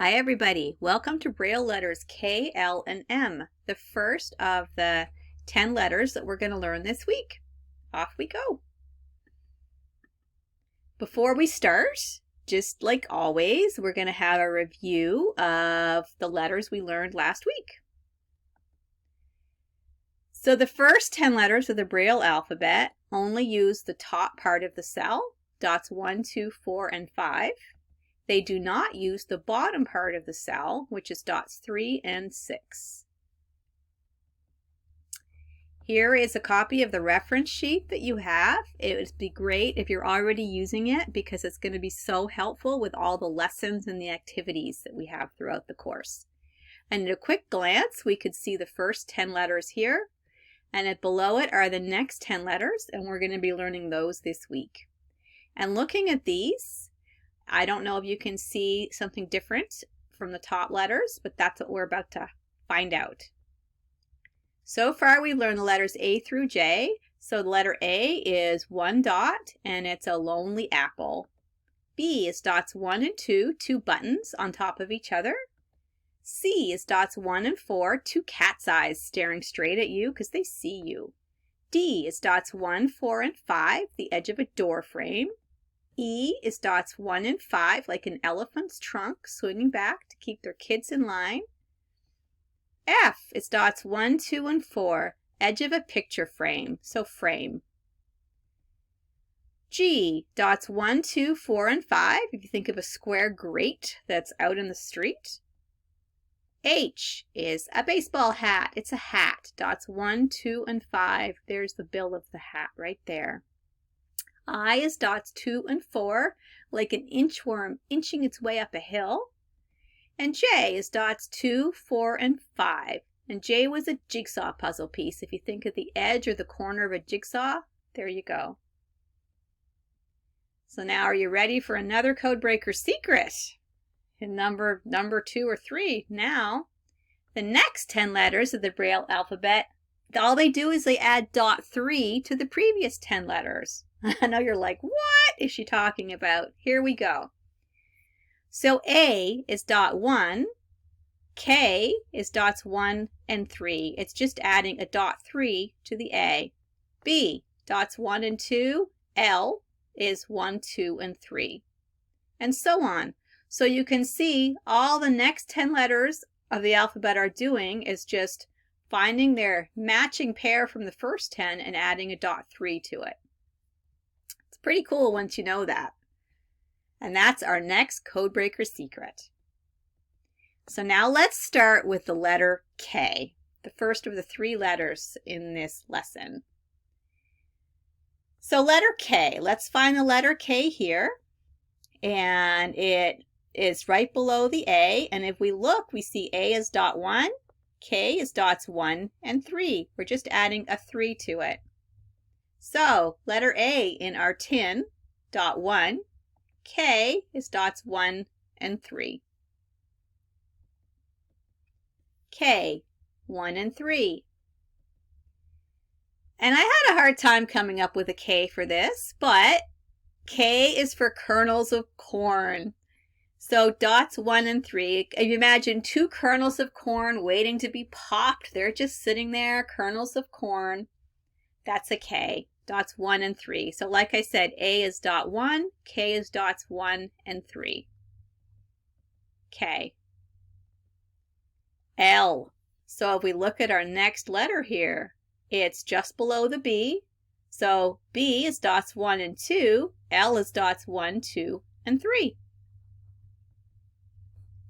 Hi everybody, welcome to Braille letters K, L, and M, the first of the 10 letters that we're going to learn this week. Off we go. Before we start, just like always, we're going to have a review of the letters we learned last week. So the first 10 letters of the Braille alphabet only use the top part of the cell, dots 1, 2, 4, and 5. They do not use the bottom part of the cell, which is dots 3 and 6. Here is a copy of the reference sheet that you have. It would be great if you're already using it because it's going to be so helpful with all the lessons and the activities that we have throughout the course. And at a quick glance, we could see the first 10 letters here, and below it are the next 10 letters, and we're going to be learning those this week. And looking at these, I don't know if you can see something different from the top letters, but that's what we're about to find out. So far we've learned the letters A through J. So the letter A is 1 dot and it's a lonely apple. B is dots 1 and 2, 2 buttons on top of each other. C is dots 1 and 4, 2 cat's eyes staring straight at you because they see you. D is dots 1, 4, and 5, the edge of a door frame. E is dots 1 and 5, like an elephant's trunk swinging back to keep their kids in line. F is dots 1, 2, and 4, edge of a picture frame, so frame. G, dots 1, 2, 4, and 5, if you think of a square grate that's out in the street. H is a baseball hat, it's a hat, dots 1, 2, and 5, there's the bill of the hat right there. I is dots 2 and 4, like an inchworm inching its way up a hill. And J is dots 2, 4, and 5. And J was a jigsaw puzzle piece. If you think of the edge or the corner of a jigsaw, there you go. So now are you ready for another Codebreaker secret? In number 2 or 3 now. The next 10 letters of the Braille alphabet, all they do is they add dot 3 to the previous 10 letters. I know you're like, what is she talking about? Here we go. So A is dot 1, K is dots 1 and 3. It's just adding a dot 3 to the A. B, dots 1 and 2, L is 1, 2, and 3. And so on. So you can see all the next 10 letters of the alphabet are doing is just finding their matching pair from the first 10 and adding a dot 3 to it. Pretty cool once you know that. And that's our next Codebreaker secret. So now let's start with the letter K, the first of the 3 letters in this lesson. So letter K, let's find the letter K here. And it is right below the A. And if we look, we see A is dot 1, K is dots 1 and 3. We're just adding a 3 to it. So letter A in our tin, dot 1, K is dots 1 and 3. K, 1 and 3. And I had a hard time coming up with a K for this, but K is for kernels of corn. So dots 1 and 3, if you imagine 2 kernels of corn waiting to be popped, they're just sitting there, kernels of corn. That's a K, dots 1 and 3. So like I said, A is dot 1, K is dots 1 and 3. K. L. So if we look at our next letter here, it's just below the B. So B is dots 1 and 2, L is dots 1, 2, and 3.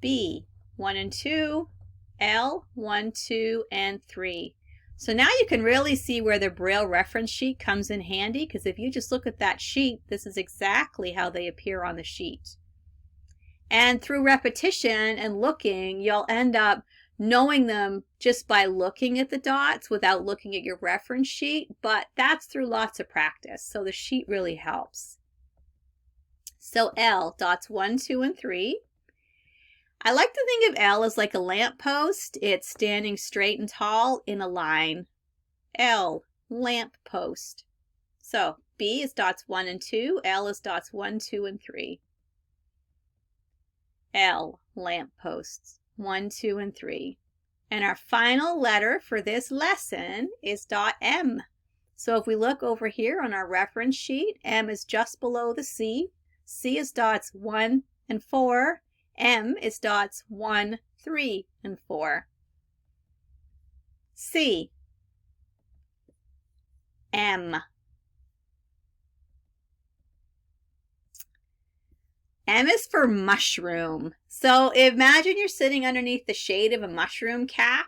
B, 1 and 2, L, 1, 2, and 3. So now you can really see where the Braille reference sheet comes in handy, because if you just look at that sheet, this is exactly how they appear on the sheet. And through repetition and looking, you'll end up knowing them just by looking at the dots without looking at your reference sheet, but that's through lots of practice, so the sheet really helps. So L, dots 1, 2, and 3. I like to think of L as like a lamppost. It's standing straight and tall in a line. L, lamppost. So B is dots 1 and 2, L is dots 1, 2, and 3. L, lampposts. 1, 2, and 3. And our final letter for this lesson is .m. So if we look over here on our reference sheet, M is just below the C. C is dots 1 and 4. M is dots 1, 3, and 4. C. M. M is for mushroom. So imagine you're sitting underneath the shade of a mushroom cap,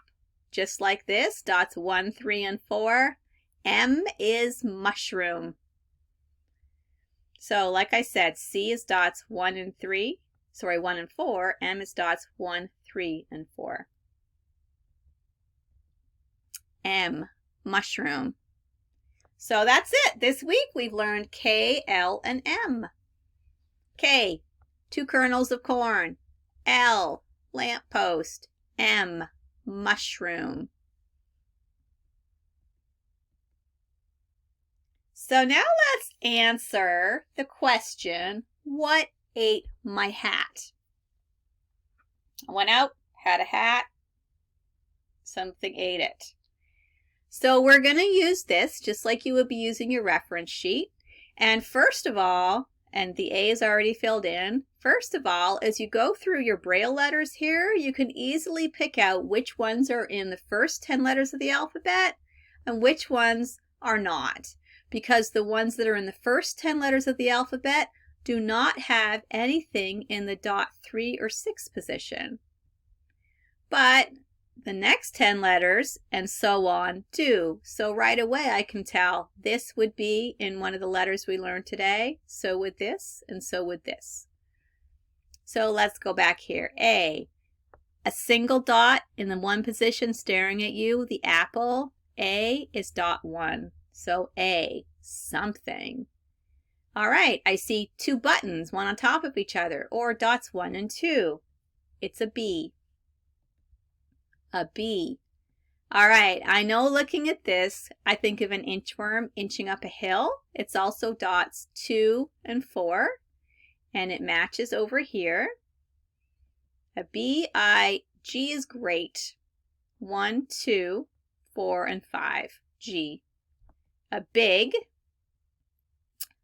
just like this, dots 1, 3, and 4. M is mushroom. So like I said, C is dots 1 and 4. M is dots 1, 3, and 4. M, mushroom. So that's it. This week we've learned K, L, and M. K, 2 kernels of corn. L, lamppost. M, mushroom. So now let's answer the question, what ate my hat? I went out, had a hat, something ate it. So we're going to use this just like you would be using your reference sheet. And first of all, and the A is already filled in, first of all, as you go through your Braille letters here, you can easily pick out which ones are in the first 10 letters of the alphabet and which ones are not. Because the ones that are in the first 10 letters of the alphabet do not have anything in the dot 3 or 6 position. But the next 10 letters and so on do. So right away I can tell this would be in one of the letters we learned today. So would this, and so would this. So let's go back here. A single dot in the one position staring at you, the apple. A is dot 1. So A, something. All right, I see 2 buttons, one on top of each other, or dots 1 and 2. It's a B. A B. All right, I know looking at this, I think of an inchworm inching up a hill. It's also dots 2 and 4, and it matches over here. A B, I, G is great. 1, 2, 4, and 5. G. A big,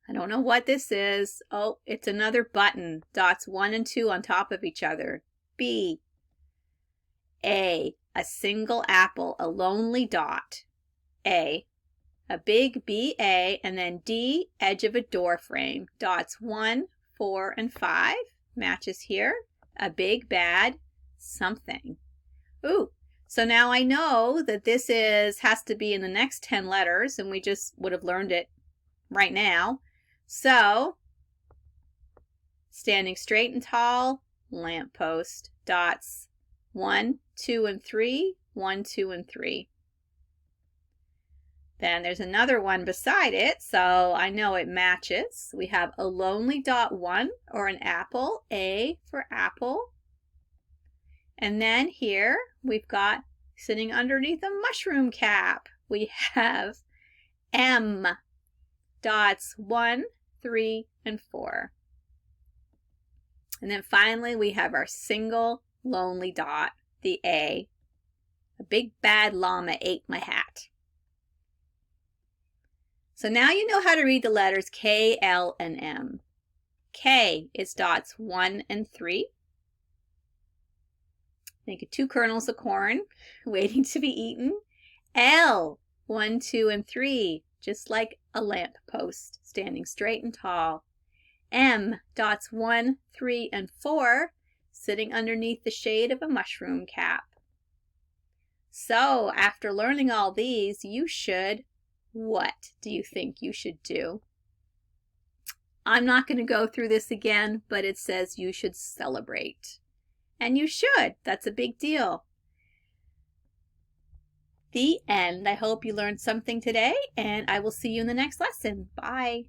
I don't know what this is. Oh, it's another button. Dots 1 and 2 on top of each other. B. A single apple, a lonely dot. A big B, A, and then D, edge of a door frame. Dots 1, 4, and 5. Matches here. A big bad something. Ooh. So now I know that this has to be in the next 10 letters, and we just would have learned it right now. So, standing straight and tall, lamppost, dots 1, 2, and 3, 1, 2, and 3. Then there's another one beside it, so I know it matches. We have a lonely dot 1, or an apple, A for apple. And then here we've got, sitting underneath a mushroom cap, we have M, dots 1, 3, and 4. And then finally we have our single lonely dot, the A. A big bad llama ate my hat. So now you know how to read the letters K, L, and M. K is dots 1 and 3. Think of 2 kernels of corn waiting to be eaten. L, 1, 2, and 3, just like a lamp post, standing straight and tall. M, dots 1, 3, and 4, sitting underneath the shade of a mushroom cap. So, after learning all these, you should, what do you think you should do? I'm not going to go through this again, but it says you should celebrate. And you should. That's a big deal. The end. I hope you learned something today, and I will see you in the next lesson. Bye.